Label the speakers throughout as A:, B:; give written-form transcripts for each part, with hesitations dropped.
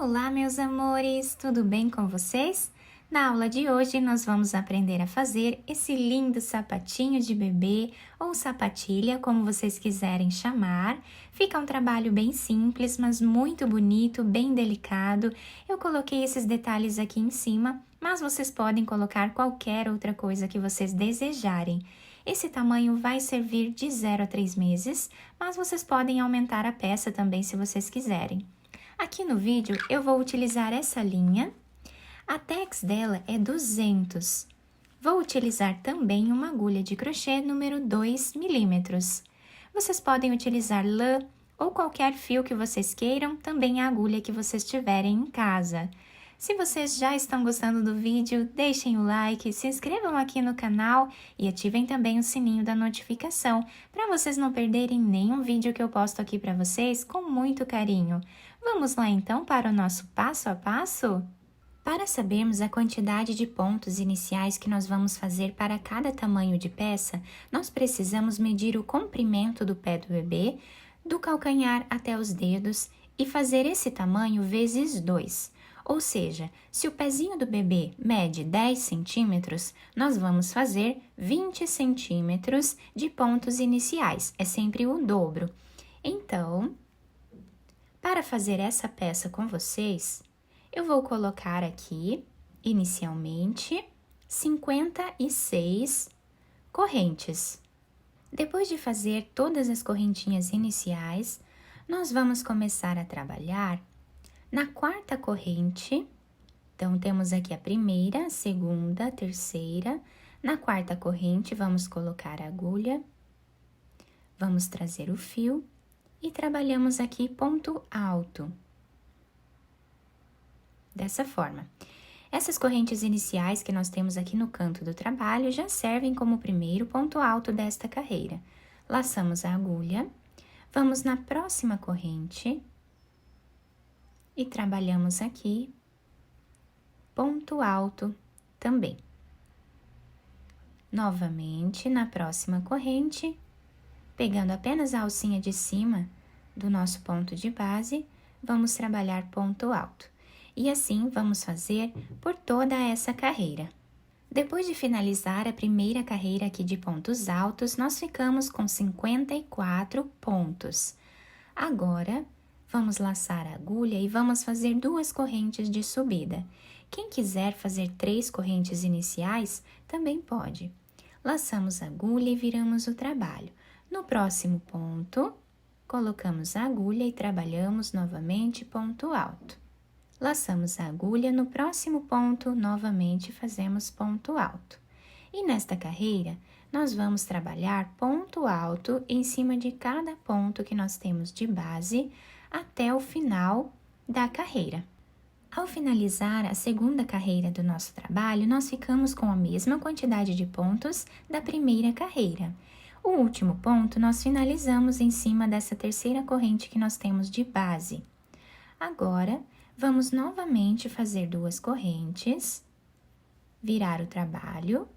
A: Olá, meus amores! Tudo bem com vocês? Na aula de hoje, nós vamos aprender a fazer esse lindo sapatinho de bebê ou sapatilha, como vocês quiserem chamar. Fica um trabalho bem simples, mas muito bonito, bem delicado. Eu coloquei esses detalhes aqui em cima, mas vocês podem colocar qualquer outra coisa que vocês desejarem. Esse tamanho vai servir de 0 a 3 meses, mas vocês podem aumentar a peça também se vocês quiserem. Aqui no vídeo eu vou utilizar essa linha, a tex dela é 200. Vou utilizar também uma agulha de crochê número 2 milímetros. Vocês podem utilizar lã ou qualquer fio que vocês queiram, também a agulha que vocês tiverem em casa. Se vocês já estão gostando do vídeo, deixem o like, se inscrevam aqui no canal e ativem também o sininho da notificação, para vocês não perderem nenhum vídeo que eu posto aqui para vocês com muito carinho. Vamos lá então para o nosso passo a passo? Para sabermos a quantidade de pontos iniciais que nós vamos fazer para cada tamanho de peça, nós precisamos medir o comprimento do pé do bebê, do calcanhar até os dedos e fazer esse tamanho vezes 2. Ou seja, se o pezinho do bebê mede 10 centímetros, nós vamos fazer 20 centímetros de pontos iniciais, é sempre o dobro. Então, para fazer essa peça com vocês, eu vou colocar aqui, inicialmente, 56 correntes. Depois de fazer todas as correntinhas iniciais, nós vamos começar a trabalhar na quarta corrente. Então, temos aqui a primeira, a segunda, a terceira. Na quarta corrente, vamos colocar a agulha, vamos trazer o fio e trabalhamos aqui ponto alto. Dessa forma. Essas correntes iniciais que nós temos aqui no canto do trabalho já servem como o primeiro ponto alto desta carreira. Laçamos a agulha, vamos na próxima corrente e trabalhamos aqui ponto alto também. Novamente, na próxima corrente, pegando apenas a alcinha de cima do nosso ponto de base, vamos trabalhar ponto alto. E assim vamos fazer por toda essa carreira. Depois de finalizar a primeira carreira aqui de pontos altos, nós ficamos com 54 pontos. Agora, vamos laçar a agulha e vamos fazer 2 correntes de subida. Quem quiser fazer 3 correntes iniciais, também pode. Laçamos a agulha e viramos o trabalho. No próximo ponto, colocamos a agulha e trabalhamos novamente ponto alto. Laçamos a agulha, no próximo ponto, novamente fazemos ponto alto. E nesta carreira, nós vamos trabalhar ponto alto em cima de cada ponto que nós temos de base até o final da carreira. Ao finalizar a segunda carreira do nosso trabalho, nós ficamos com a mesma quantidade de pontos da primeira carreira. O último ponto, nós finalizamos em cima dessa terceira corrente que nós temos de base. Agora, vamos novamente fazer 2 correntes, virar o trabalho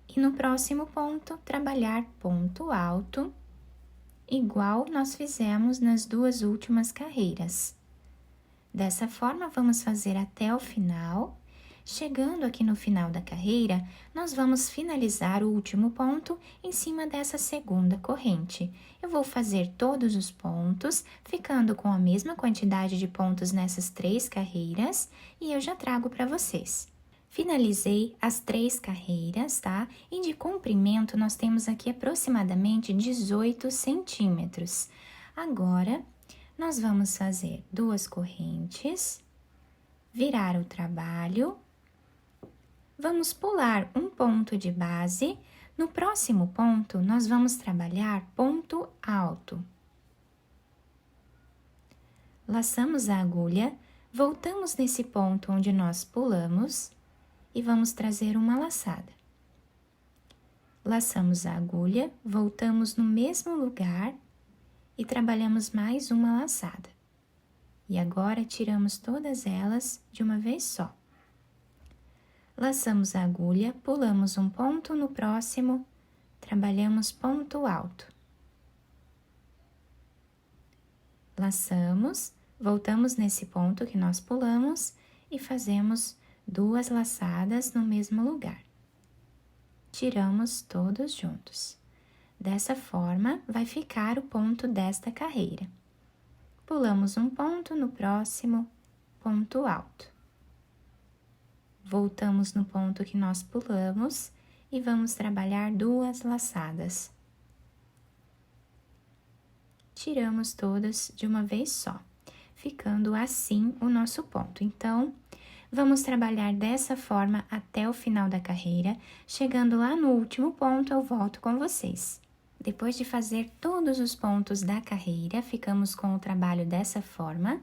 A: e no próximo ponto trabalhar ponto alto, igual nós fizemos nas 2 últimas carreiras. Dessa forma, vamos fazer até o final. Chegando aqui no final da carreira, nós vamos finalizar o último ponto em cima dessa segunda corrente. Eu vou fazer todos os pontos, ficando com a mesma quantidade de pontos nessas 3 carreiras, e eu já trago para vocês. Finalizei as 3 carreiras, tá? E de comprimento, nós temos aqui aproximadamente 18 centímetros. Agora, nós vamos fazer 2 correntes, virar o trabalho. Vamos pular um ponto de base, no próximo ponto, nós vamos trabalhar ponto alto. Laçamos a agulha, voltamos nesse ponto onde nós pulamos e vamos trazer uma laçada. Laçamos a agulha, voltamos no mesmo lugar e trabalhamos mais uma laçada. E agora, tiramos todas elas de uma vez só. Laçamos a agulha, pulamos um ponto no próximo, trabalhamos ponto alto. Laçamos, Voltamos nesse ponto que nós pulamos e fazemos 2 laçadas no mesmo lugar. Tiramos todos juntos. Dessa forma, vai ficar o ponto desta carreira. Pulamos um ponto, no próximo, ponto alto. Voltamos no ponto que nós pulamos e vamos trabalhar 2 laçadas. Tiramos todas de uma vez só, ficando assim o nosso ponto. Então, vamos trabalhar dessa forma até o final da carreira. Chegando lá no último ponto, eu volto com vocês. Depois de fazer todos os pontos da carreira, ficamos com o trabalho dessa forma.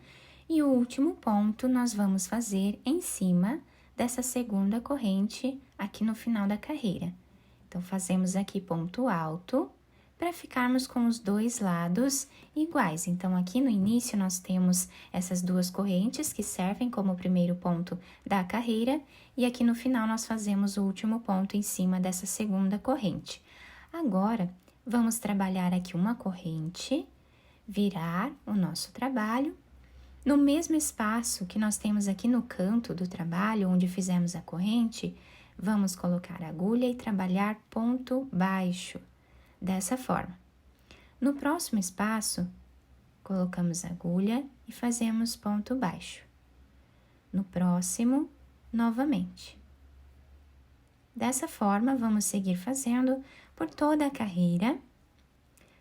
A: E o último ponto nós vamos fazer em cima dessa segunda corrente aqui no final da carreira. Então, fazemos aqui ponto alto para ficarmos com os 2 lados iguais. Então, aqui no início nós temos essas 2 correntes que servem como o primeiro ponto da carreira. E aqui no final nós fazemos o último ponto em cima dessa segunda corrente. Agora, vamos trabalhar aqui uma corrente, virar o nosso trabalho. No mesmo espaço que nós temos aqui no canto do trabalho, onde fizemos a corrente, vamos colocar a agulha e trabalhar ponto baixo, dessa forma. No próximo espaço, colocamos a agulha e fazemos ponto baixo. No próximo, novamente. Dessa forma, vamos seguir fazendo por toda a carreira,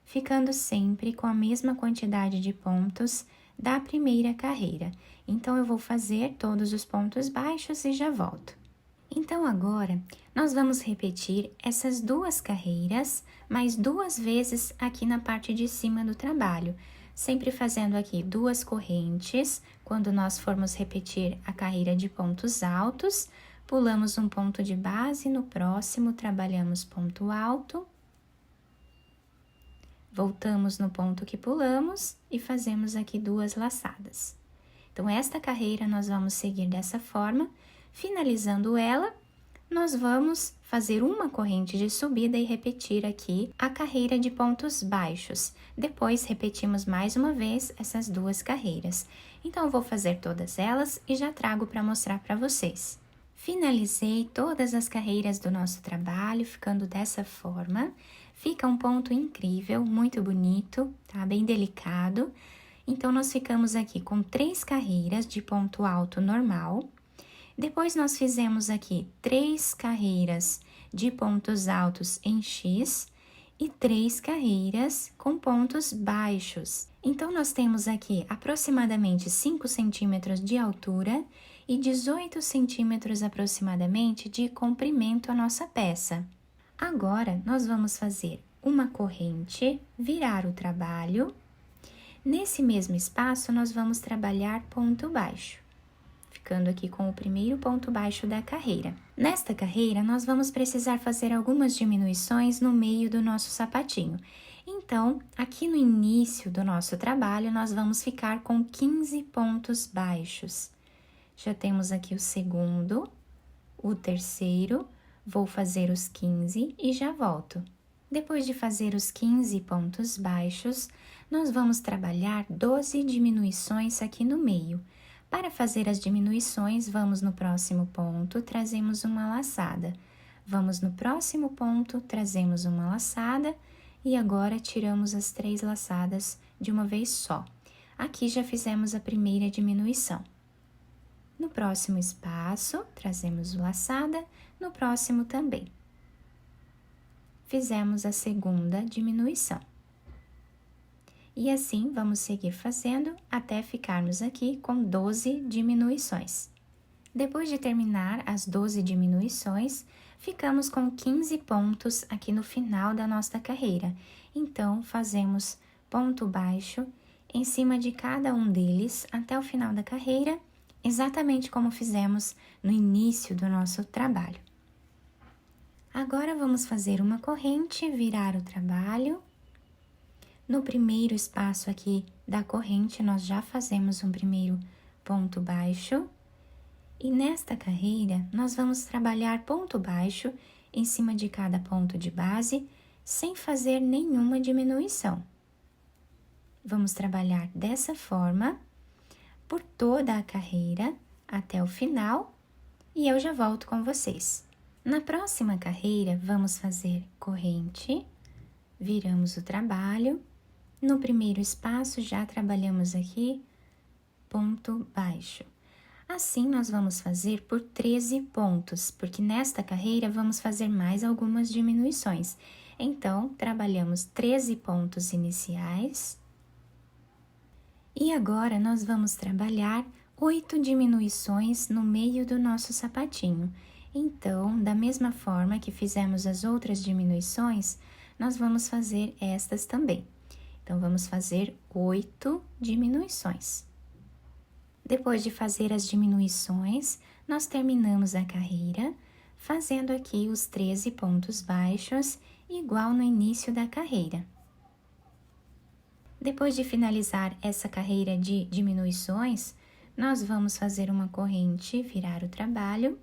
A: ficando sempre com a mesma quantidade de pontos da primeira carreira. Então, eu vou fazer todos os pontos baixos e já volto. Então, agora, nós vamos repetir essas 2 carreiras mais 2 vezes aqui na parte de cima do trabalho, sempre fazendo aqui 2 correntes. Quando nós formos repetir a carreira de pontos altos, pulamos um ponto de base, no próximo trabalhamos ponto alto, voltamos no ponto que pulamos e fazemos aqui 2 laçadas. Então, esta carreira nós vamos seguir dessa forma. Finalizando ela, nós vamos fazer uma corrente de subida e repetir aqui a carreira de pontos baixos. Depois, repetimos mais uma vez essas 2 carreiras. Então, eu vou fazer todas elas e já trago para mostrar para vocês. Finalizei todas as carreiras do nosso trabalho, ficando dessa forma. Fica um ponto incrível, muito bonito, tá? Bem delicado. Então, nós ficamos aqui com 3 carreiras de ponto alto normal. Depois, nós fizemos aqui 3 carreiras de pontos altos em X e 3 carreiras com pontos baixos. Então, nós temos aqui aproximadamente 5 centímetros de altura e 18 centímetros aproximadamente de comprimento a nossa peça. Agora, nós vamos fazer uma corrente, virar o trabalho. Nesse mesmo espaço, nós vamos trabalhar ponto baixo, ficando aqui com o primeiro ponto baixo da carreira. Nesta carreira, nós vamos precisar fazer algumas diminuições no meio do nosso sapatinho. Então, aqui no início do nosso trabalho, nós vamos ficar com 15 pontos baixos. Já temos aqui o segundo, o terceiro, vou fazer os 15 e já volto. Depois de fazer os 15 pontos baixos, nós vamos trabalhar 12 diminuições aqui no meio. Para fazer as diminuições, vamos no próximo ponto, trazemos uma laçada. Vamos no próximo ponto, trazemos uma laçada e agora tiramos as 3 laçadas de uma vez só. Aqui já fizemos a primeira diminuição. No próximo espaço, trazemos laçada, no próximo também. Fizemos a segunda diminuição. E assim, vamos seguir fazendo até ficarmos aqui com 12 diminuições. Depois de terminar as 12 diminuições, ficamos com 15 pontos aqui no final da nossa carreira. Então, fazemos ponto baixo em cima de cada um deles até o final da carreira, exatamente como fizemos no início do nosso trabalho. Agora, vamos fazer uma corrente, virar o trabalho. No primeiro espaço aqui da corrente, nós já fazemos um primeiro ponto baixo. E nesta carreira, nós vamos trabalhar ponto baixo em cima de cada ponto de base, sem fazer nenhuma diminuição. Vamos trabalhar dessa forma. por toda a carreira até o final e eu já volto com vocês. Na próxima carreira, vamos fazer corrente, viramos o trabalho. No primeiro espaço, já trabalhamos aqui ponto baixo. Assim, nós vamos fazer por 13 pontos, porque nesta carreira vamos fazer mais algumas diminuições. Então, trabalhamos 13 pontos iniciais. E agora, nós vamos trabalhar 8 diminuições no meio do nosso sapatinho. Então, da mesma forma que fizemos as outras diminuições, nós vamos fazer estas também. Então, vamos fazer 8 diminuições. Depois de fazer as diminuições, nós terminamos a carreira, fazendo aqui os 13 pontos baixos, igual no início da carreira. Depois de finalizar essa carreira de diminuições, nós vamos fazer uma corrente, virar o trabalho,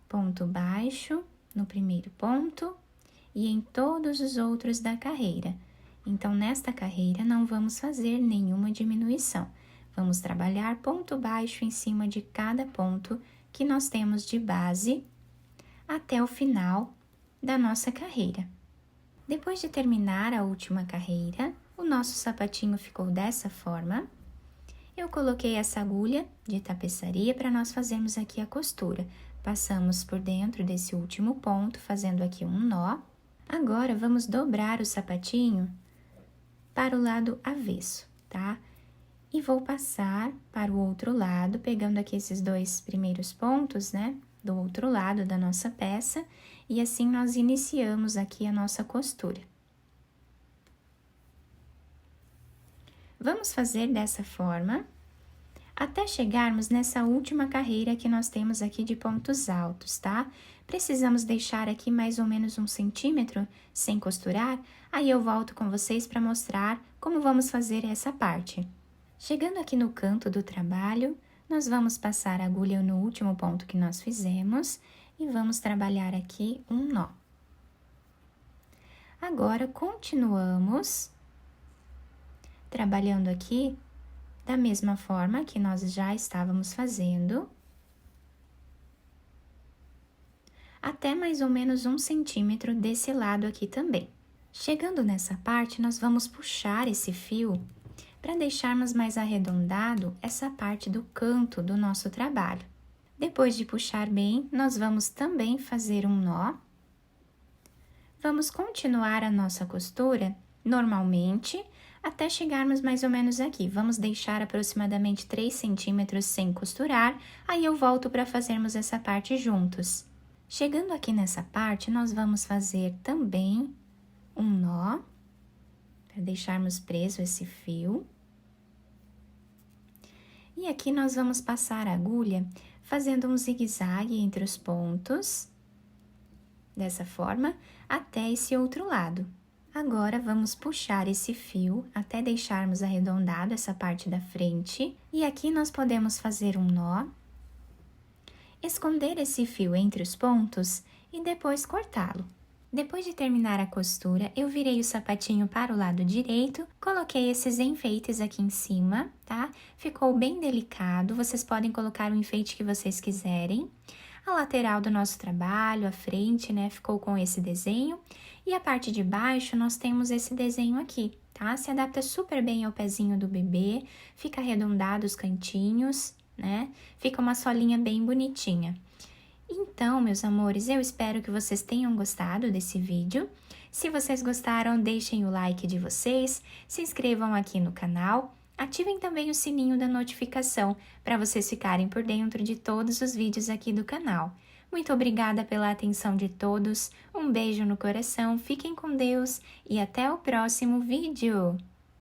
A: ponto baixo no primeiro ponto e em todos os outros da carreira. Então, nesta carreira, não vamos fazer nenhuma diminuição. Vamos trabalhar ponto baixo em cima de cada ponto que nós temos de base até o final da nossa carreira. Depois de terminar a última carreira, o nosso sapatinho ficou dessa forma. Eu coloquei essa agulha de tapeçaria para nós fazermos aqui a costura. Passamos por dentro desse último ponto, fazendo aqui um nó. Agora, vamos dobrar o sapatinho para o lado avesso, tá? E vou passar para o outro lado, pegando aqui esses dois primeiros pontos, né? Do outro lado da nossa peça, e assim nós iniciamos aqui a nossa costura. Vamos fazer dessa forma, até chegarmos nessa última carreira que nós temos aqui de pontos altos, tá? Precisamos deixar aqui mais ou menos 1 centímetro sem costurar, aí eu volto com vocês para mostrar como vamos fazer essa parte. Chegando aqui no canto do trabalho, nós vamos passar a agulha no último ponto que nós fizemos e vamos trabalhar aqui um nó. Agora, continuamos trabalhando aqui da mesma forma que nós já estávamos fazendo, até mais ou menos 1 centímetro desse lado aqui também. Chegando nessa parte, nós vamos puxar esse fio para deixarmos mais arredondado essa parte do canto do nosso trabalho. Depois de puxar bem, nós vamos também fazer um nó. Vamos continuar a nossa costura normalmente, até chegarmos mais ou menos aqui. Vamos deixar aproximadamente 3 centímetros sem costurar, aí eu volto para fazermos essa parte juntos. Chegando aqui nessa parte, nós vamos fazer também um nó, para deixarmos preso esse fio. E aqui nós vamos passar a agulha fazendo um zigue-zague entre os pontos, dessa forma, até esse outro lado. Agora, vamos puxar esse fio até deixarmos arredondado essa parte da frente. E aqui nós podemos fazer um nó, esconder esse fio entre os pontos e depois cortá-lo. Depois de terminar a costura, eu virei o sapatinho para o lado direito, coloquei esses enfeites aqui em cima, tá? Ficou bem delicado, vocês podem colocar o enfeite que vocês quiserem. A lateral do nosso trabalho, a frente, né, ficou com esse desenho. E a parte de baixo, nós temos esse desenho aqui, tá? Se adapta super bem ao pezinho do bebê, fica arredondado os cantinhos, né? Fica uma solinha bem bonitinha. Então, meus amores, eu espero que vocês tenham gostado desse vídeo. Se vocês gostaram, deixem o like de vocês, se inscrevam aqui no canal, ativem também o sininho da notificação para vocês ficarem por dentro de todos os vídeos aqui do canal. Muito obrigada pela atenção de todos, um beijo no coração, fiquem com Deus e até o próximo vídeo!